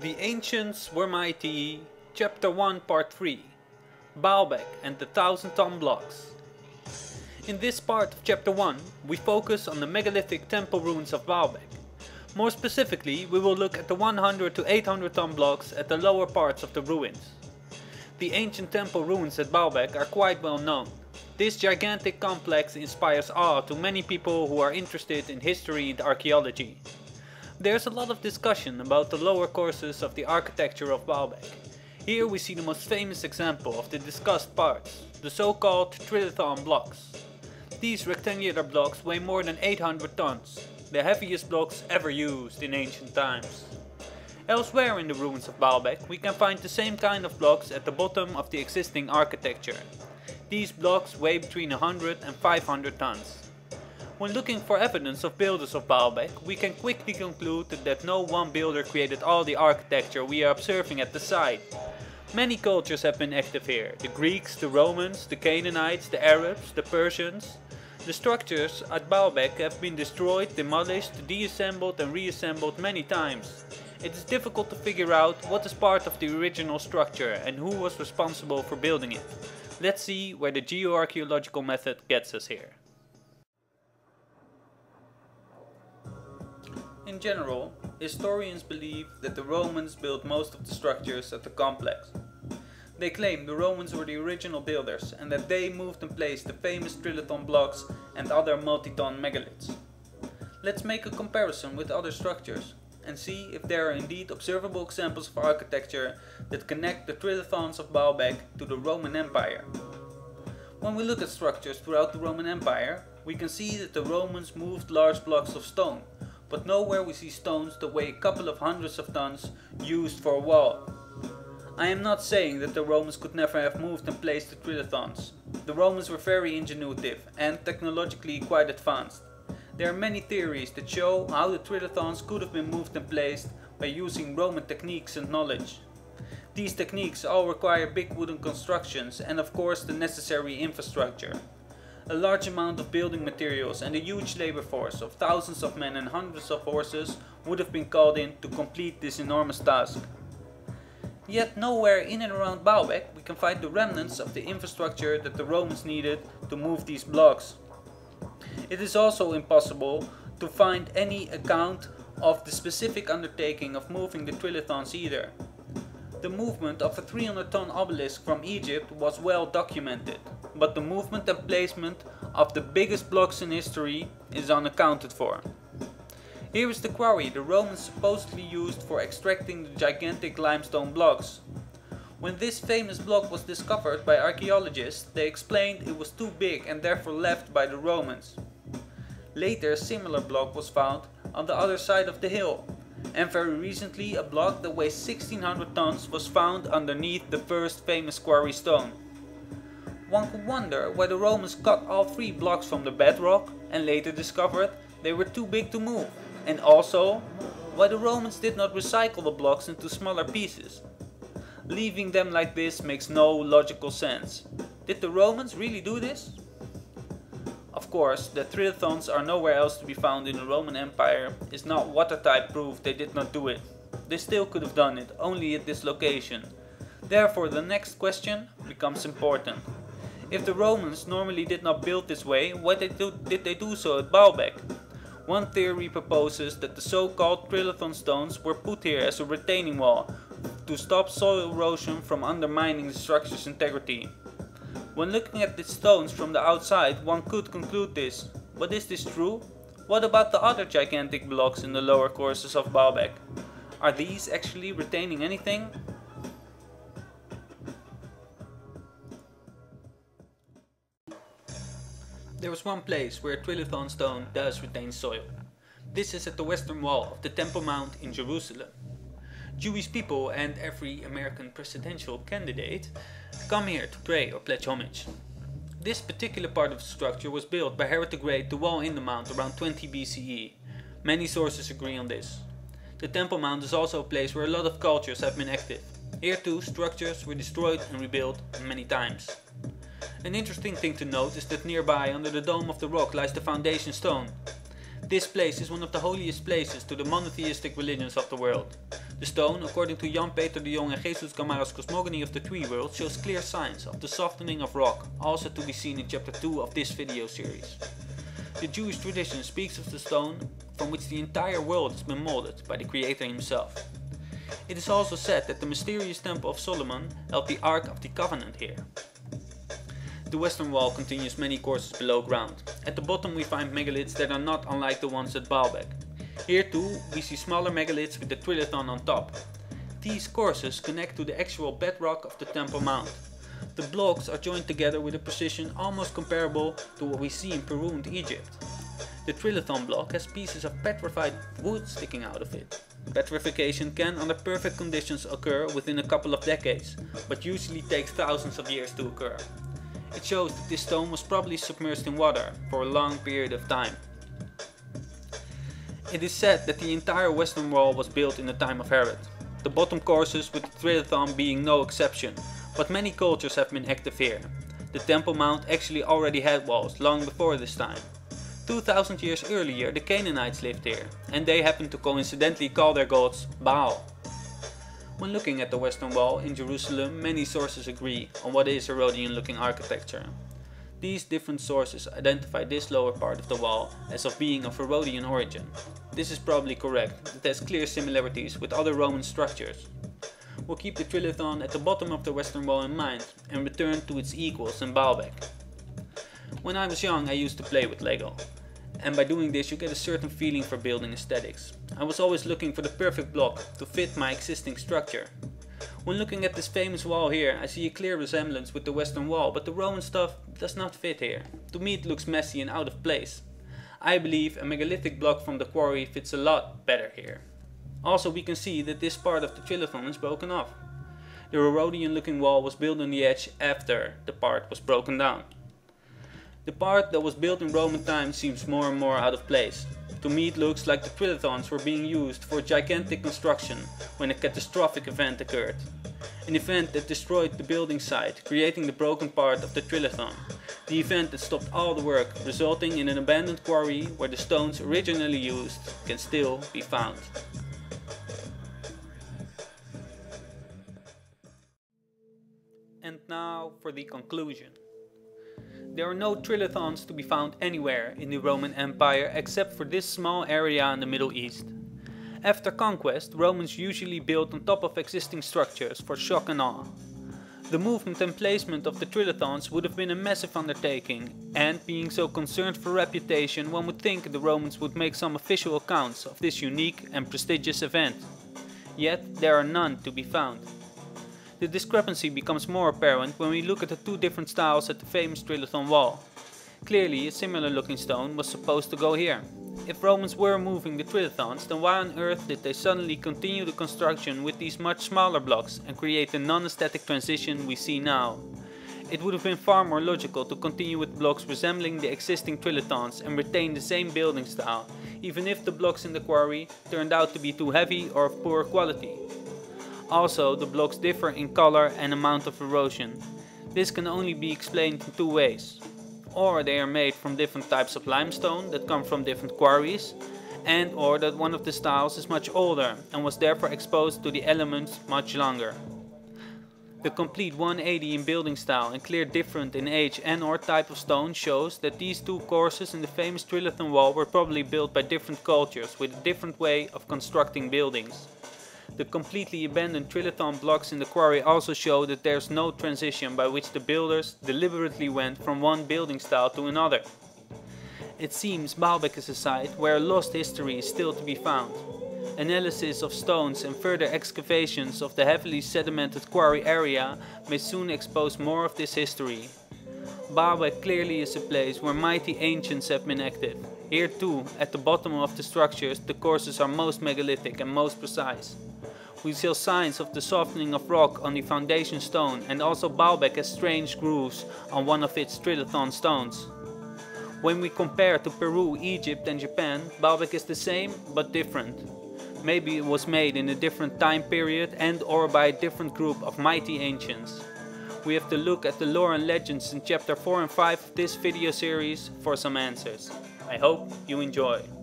The Ancients Were Mighty, Chapter 1 Part 3, Baalbek and the 1000-ton blocks. In this part of Chapter 1, we focus on the megalithic temple ruins of Baalbek. More specifically, we will look at the 100 to 800 ton blocks at the lower parts of the ruins. The ancient temple ruins at Baalbek are quite well known. This gigantic complex inspires awe to many people who are interested in history and archaeology. There's a lot of discussion about the lower courses of the architecture of Baalbek. Here we see the most famous example of the discussed parts, the so-called trilithon blocks. These rectangular blocks weigh more than 800 tons, the heaviest blocks ever used in ancient times. Elsewhere in the ruins of Baalbek we can find the same kind of blocks at the bottom of the existing architecture. These blocks weigh between 100 and 500 tons. When looking for evidence of builders of Baalbek, we can quickly conclude that no one builder created all the architecture we are observing at the site. Many cultures have been active here: the Greeks, the Romans, the Canaanites, the Arabs, the Persians. The structures at Baalbek have been destroyed, demolished, deassembled and reassembled many times. It is difficult to figure out what is part of the original structure and who was responsible for building it. Let's see where the geoarchaeological method gets us here. In general, historians believe that the Romans built most of the structures at the complex. They claim the Romans were the original builders and that they moved and placed the famous trilithon blocks and other multi-ton megaliths. Let's make a comparison with other structures and see if there are indeed observable examples of architecture that connect the trilithons of Baalbek to the Roman Empire. When we look at structures throughout the Roman Empire, we can see that the Romans moved large blocks of stone, but nowhere we see stones that weigh a couple of hundreds of tons used for a wall. I am not saying that the Romans could never have moved and placed the trilithons. The Romans were very ingenuitive and technologically quite advanced. There are many theories that show how the trilithons could have been moved and placed by using Roman techniques and knowledge. These techniques all require big wooden constructions and of course the necessary infrastructure. A large amount of building materials and a huge labor force of thousands of men and hundreds of horses would have been called in to complete this enormous task. Yet nowhere in and around Baalbek we can find the remnants of the infrastructure that the Romans needed to move these blocks. It is also impossible to find any account of the specific undertaking of moving the trilithons either. The movement of a 300-ton obelisk from Egypt was well documented, but the movement and placement of the biggest blocks in history is unaccounted for. Here is the quarry the Romans supposedly used for extracting the gigantic limestone blocks. When this famous block was discovered by archaeologists, they explained it was too big and therefore left by the Romans. Later a similar block was found on the other side of the hill, and very recently a block that weighs 1600 tons was found underneath the first famous quarry stone. One could wonder why the Romans cut all three blocks from the bedrock and later discovered they were too big to move, and also why the Romans did not recycle the blocks into smaller pieces. Leaving them like this makes no logical sense. Did the Romans really do this? Of course, that trilithons are nowhere else to be found in the Roman Empire is not watertight proof they did not do it. They still could have done it, only at this location. Therefore the next question becomes important. If the Romans normally did not build this way, why did they do so at Baalbek? One theory proposes that the so-called trilithon stones were put here as a retaining wall to stop soil erosion from undermining the structure's integrity. When looking at the stones from the outside, one could conclude this. But is this true? What about the other gigantic blocks in the lower courses of Baalbek? Are these actually retaining anything? There is one place where a trilithon stone does retain soil. This is at the western wall of the Temple Mount in Jerusalem. Jewish people and every American presidential candidate come here to pray or pledge homage. This particular part of the structure was built by Herod the Great to wall in the mount around 20 BCE. Many sources agree on this. The Temple Mount is also a place where a lot of cultures have been active. Here too, structures were destroyed and rebuilt many times. An interesting thing to note is that nearby under the dome of the rock lies the foundation stone. This place is one of the holiest places to the monotheistic religions of the world. The stone, according to Jan Peter de Jong and Jesus Gamara's cosmogony of the three worlds, shows clear signs of the softening of rock, also to be seen in chapter 2 of this video series. The Jewish tradition speaks of the stone from which the entire world has been molded by the Creator himself. It is also said that the mysterious Temple of Solomon held the Ark of the Covenant here. The western wall continues many courses below ground. At the bottom we find megaliths that are not unlike the ones at Baalbek. Here too we see smaller megaliths with the trilithon on top. These courses connect to the actual bedrock of the Temple Mount. The blocks are joined together with a precision almost comparable to what we see in Peru and Egypt. The trilithon block has pieces of petrified wood sticking out of it. Petrification can under perfect conditions occur within a couple of decades, but usually takes thousands of years to occur. It shows that this stone was probably submerged in water for a long period of time. It is said that the entire western wall was built in the time of Herod, the bottom courses with the trilithon being no exception, but many cultures have been active here. The Temple Mount actually already had walls long before this time. 2000 years earlier the Canaanites lived here, and they happened to coincidentally call their gods Baal. When looking at the western wall in Jerusalem, many sources agree on what is Herodian looking architecture. These different sources identify this lower part of the wall as of being of Herodian origin. This is probably correct, it has clear similarities with other Roman structures. We'll keep the trilithon at the bottom of the western wall in mind and return to its equals in Baalbek. When I was young I used to play with Lego, and by doing this you get a certain feeling for building aesthetics. I was always looking for the perfect block to fit my existing structure. When looking at this famous wall here I see a clear resemblance with the western wall, but the Roman stuff does not fit here. To me it looks messy and out of place. I believe a megalithic block from the quarry fits a lot better here. Also we can see that this part of the trilithon is broken off. The Herodian looking wall was built on the edge after the part was broken down. The part that was built in Roman times seems more and more out of place. To me it looks like the trilithons were being used for gigantic construction when a catastrophic event occurred. An event that destroyed the building site, creating the broken part of the trilithon. The event that stopped all the work, resulting in an abandoned quarry where the stones originally used can still be found. And now for the conclusion. There are no trilithons to be found anywhere in the Roman Empire except for this small area in the Middle East. After conquest, Romans usually built on top of existing structures for shock and awe. The movement and placement of the trilithons would have been a massive undertaking, and being so concerned for reputation, one would think the Romans would make some official accounts of this unique and prestigious event. Yet there are none to be found. The discrepancy becomes more apparent when we look at the two different styles at the famous trilithon wall. Clearly a similar looking stone was supposed to go here. If Romans were moving the trilithons, then why on earth did they suddenly continue the construction with these much smaller blocks and create the non-aesthetic transition we see now? It would have been far more logical to continue with blocks resembling the existing trilithons and retain the same building style, even if the blocks in the quarry turned out to be too heavy or of poor quality. Also, the blocks differ in color and amount of erosion. This can only be explained in two ways. Or they are made from different types of limestone that come from different quarries, and or that one of the styles is much older and was therefore exposed to the elements much longer. The complete 180 in building style and clear difference in age and or type of stone shows that these two courses in the famous trilithon wall were probably built by different cultures with a different way of constructing buildings. The completely abandoned trilithon blocks in the quarry also show that there is no transition by which the builders deliberately went from one building style to another. It seems Baalbek is a site where a lost history is still to be found. Analysis of stones and further excavations of the heavily sedimented quarry area may soon expose more of this history. Baalbek clearly is a place where mighty ancients have been active. Here too, at the bottom of the structures, the courses are most megalithic and most precise. We see signs of the softening of rock on the foundation stone, and also Baalbek has strange grooves on one of its trilithon stones. When we compare to Peru, Egypt and Japan, Baalbek is the same but different. Maybe it was made in a different time period and or by a different group of mighty ancients. We have to look at the lore and legends in chapter 4 and 5 of this video series for some answers. I hope you enjoy.